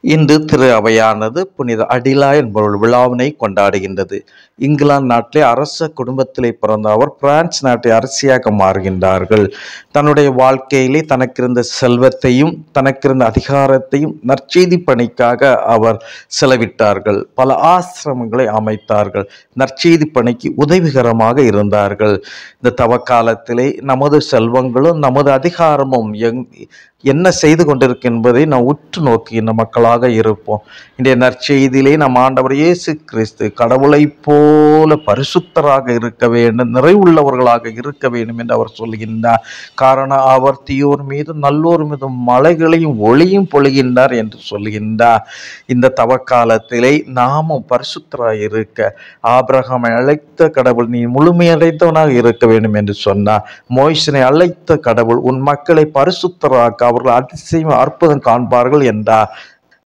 இன்று திரு அவையானது புனித அடிலா என்பவர் விழாவினை கொண்டாடுகின்றது. இங்கிலாந்து நாட்டிலே அரச குடும்பத்திலே பிறந்த அவர் பிரான்ஸ் நாட்டை அரசியாக மாறுகின்றார்கள். தன்னுடைய வாழ்க்கையிலே தனக்கிருந்த செல்வத்தையும் தனக்கிருந்த அதிகாரத்தையும் நற்செய்தி பணிக்காக அவர் செலவிட்டார்கள். பல ஆசிரமங்களை அமைத்தார்கள். நற்செய்தி பணிக்கு உதவிகரமாக இருந்தார்கள். இந்த தவக்காலத்திலே நமது செல்வங்களும் நமது அதிகாரமும் என்ன செய்து கொண்டிருக்கின்றதை நாம் உற்று நோக்கின்ற மக்களாக இருப்போம். இன்றைய நற்செய்தியிலே நம் ஆண்டவர் இயேசு கிறிஸ்து கடவுளைப் போல பரிசுத்தராக இருக்க வேண்டும், நிறைவுள்ளவர்களாக இருக்க வேண்டும் என்று அவர் சொல்கின்றார். காரணம், அவர் தீயோர் மீது நல்லோர் மீது மலைகளையும் ஒளியும் பொழிகின்றார் என்று சொல்கின்றார். இந்த தவக்காலத்திலே நாமும் பரிசுத்தராக இருக்க ஆபிரகாமை அழைத்த கடவுள் நீ முழுமையடைந்தவனாக இருக்க வேண்டும் என்று சொன்னார். மோசேயை அழைத்த கடவுள் உன் மக்களை பரிசுத்தராக்க அவர்கள் அதிசயம் அற்புதம் காண்பார்கள் என்றார்.